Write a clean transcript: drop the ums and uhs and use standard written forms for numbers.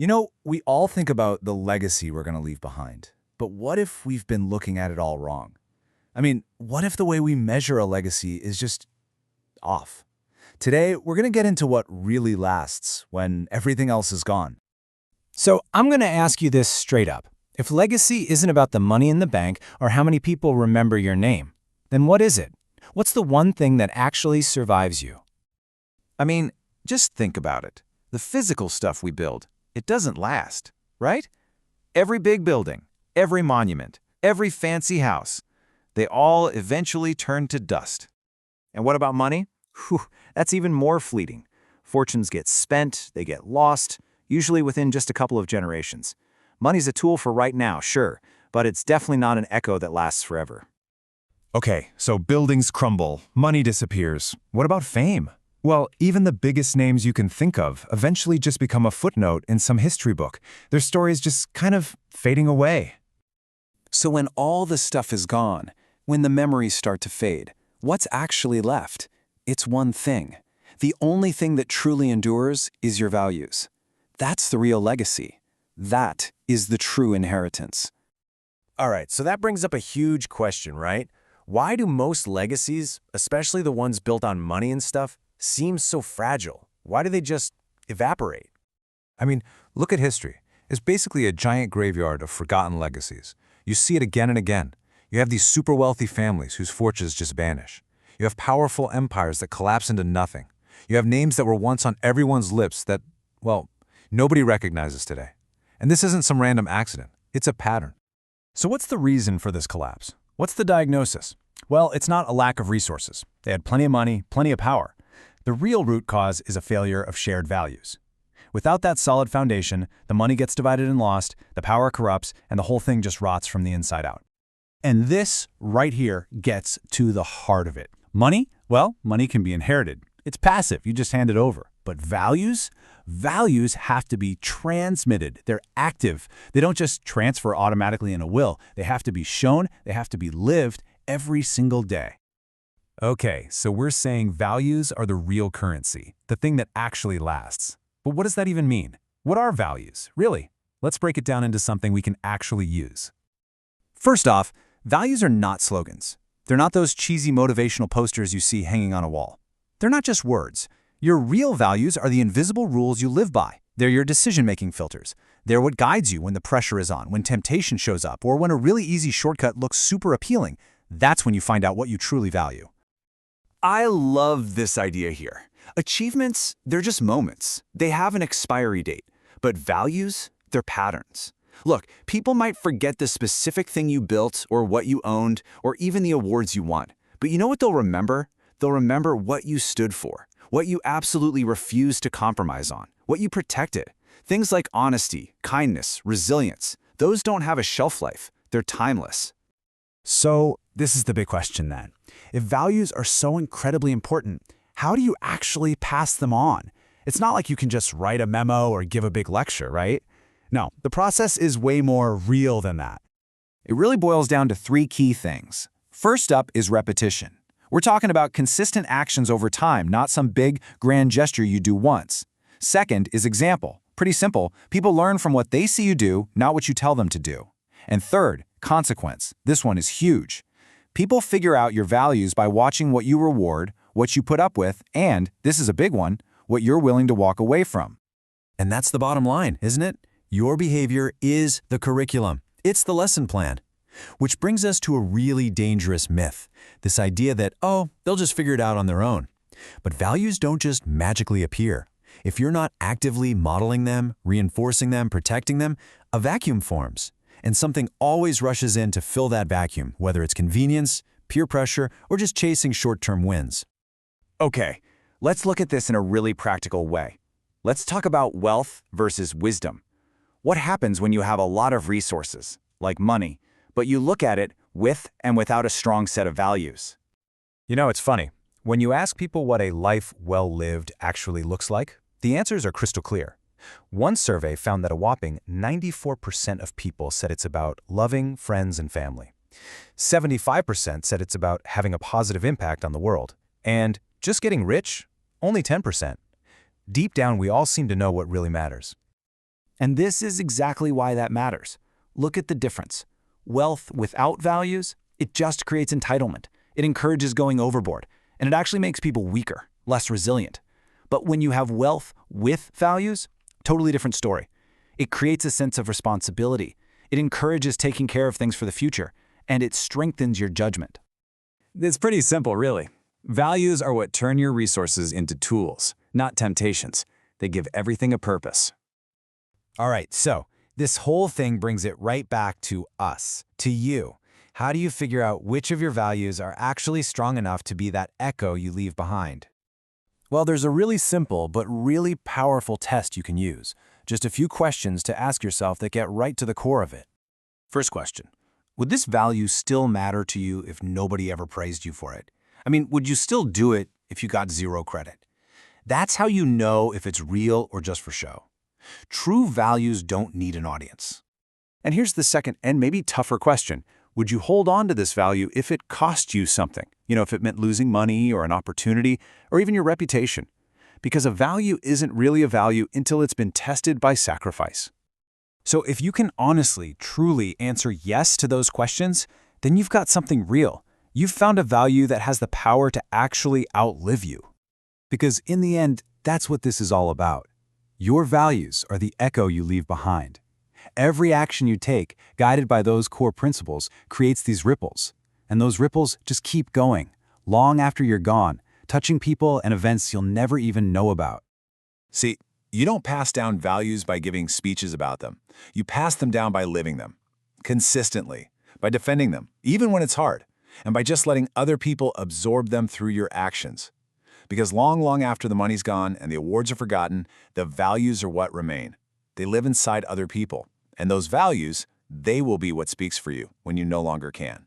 We all think about the legacy we're going to leave behind. But what if we've been looking at it all wrong? What if the way we measure a legacy is just off? Today, we're going to get into what really lasts when everything else is gone. So I'm going to ask you this straight up. If legacy isn't about the money in the bank or how many people remember your name, then what is it? What's the one thing that actually survives you? Just think about it. The physical stuff we build, it doesn't last, right? Every big building, every monument, every fancy house, they all eventually turn to dust. And what about money? That's even more fleeting. Fortunes get spent, they get lost, usually within just a couple of generations. Money's a tool for right now, sure, but it's definitely not an echo that lasts forever. Okay, so buildings crumble, money disappears. What about fame? Well, even the biggest names you can think of eventually just become a footnote in some history book. Their stories just kind of fading away. So when all the stuff is gone, when the memories start to fade, what's actually left? It's one thing. The only thing that truly endures is your values. That's the real legacy. That is the true inheritance. All right, so that brings up a huge question, right? Why do most legacies, especially the ones built on money and stuff, seem so fragile? Why do they just evaporate? Look at history. It's basically a giant graveyard of forgotten legacies. You see it again and again. You have these super wealthy families whose fortunes just vanish. You have powerful empires that collapse into nothing. You have names that were once on everyone's lips that, nobody recognizes today. And this isn't some random accident. It's a pattern. So what's the reason for this collapse? What's the diagnosis? Well, it's not a lack of resources. They had plenty of money, plenty of power. The real root cause is a failure of shared values. Without that solid foundation, the money gets divided and lost, the power corrupts, and the whole thing just rots from the inside out. And this right here gets to the heart of it. Money? Well, money can be inherited. It's passive, you just hand it over. But values? Values have to be transmitted. They're active. They don't just transfer automatically in a will. They have to be shown, they have to be lived every single day. Okay, so we're saying values are the real currency, the thing that actually lasts. But what does that even mean? What are values, really? Let's break it down into something we can actually use. First off, values are not slogans. They're not those cheesy motivational posters you see hanging on a wall. They're not just words. Your real values are the invisible rules you live by. They're your decision-making filters. They're what guides you when the pressure is on, when temptation shows up, or when a really easy shortcut looks super appealing. That's when you find out what you truly value. I love this idea here. Achievements, they're just moments. They have an expiry date. But values, they're patterns. Look, people might forget the specific thing you built or what you owned or even the awards you won. But you know what they'll remember? They'll remember what you stood for, what you absolutely refused to compromise on, what you protected. Things like honesty, kindness, resilience, those don't have a shelf life. They're timeless. So this is the big question then. If values are so incredibly important, how do you actually pass them on? It's not like you can just write a memo or give a big lecture, right? No, the process is way more real than that. It really boils down to three key things. First up is repetition. We're talking about consistent actions over time, not some big, grand gesture you do once. Second is example. Pretty simple. People learn from what they see you do, not what you tell them to do. And third, consequence. This one is huge. People figure out your values by watching what you reward, what you put up with, and, this is a big one, what you're willing to walk away from. And that's the bottom line, isn't it? Your behavior is the curriculum. It's the lesson plan. Which brings us to a really dangerous myth, this idea that, they'll just figure it out on their own. But values don't just magically appear. If you're not actively modeling them, reinforcing them, protecting them, a vacuum forms. And something always rushes in to fill that vacuum, whether it's convenience, peer pressure, or just chasing short-term wins. Okay, let's look at this in a really practical way. Let's talk about wealth versus wisdom. What happens when you have a lot of resources, like money, but you look at it with and without a strong set of values? It's funny. When you ask people what a life well-lived actually looks like, the answers are crystal clear. One survey found that a whopping 94% of people said it's about loving friends and family. 75% said it's about having a positive impact on the world. And just getting rich? Only 10%. Deep down, we all seem to know what really matters. And this is exactly why that matters. Look at the difference. Wealth without values, it just creates entitlement. It encourages going overboard, and it actually makes people weaker, less resilient. But when you have wealth with values, totally different story. It creates a sense of responsibility. It encourages taking care of things for the future, and it strengthens your judgment. It's pretty simple, really. Values are what turn your resources into tools, not temptations. They give everything a purpose. All right, so this whole thing brings it right back to us, to you. How do you figure out which of your values are actually strong enough to be that echo you leave behind? Well, there's a really simple but really powerful test you can use. Just a few questions to ask yourself that get right to the core of it. First question, would this value still matter to you if nobody ever praised you for it? I mean, would you still do it if you got zero credit? That's how you know if it's real or just for show. True values don't need an audience. And here's the second and maybe tougher question. Would you hold on to this value if it cost you something? If it meant losing money or an opportunity or even your reputation. Because a value isn't really a value until it's been tested by sacrifice. So if you can honestly, truly answer yes to those questions, then you've got something real. You've found a value that has the power to actually outlive you. Because in the end, that's what this is all about. Your values are the echo you leave behind. Every action you take, guided by those core principles, creates these ripples. And those ripples just keep going, long after you're gone, touching people and events you'll never even know about. See, you don't pass down values by giving speeches about them. You pass them down by living them, consistently, by defending them, even when it's hard, and by just letting other people absorb them through your actions. Because long after the money's gone and the awards are forgotten, the values are what remain. They live inside other people, and those values, they will be what speaks for you when you no longer can.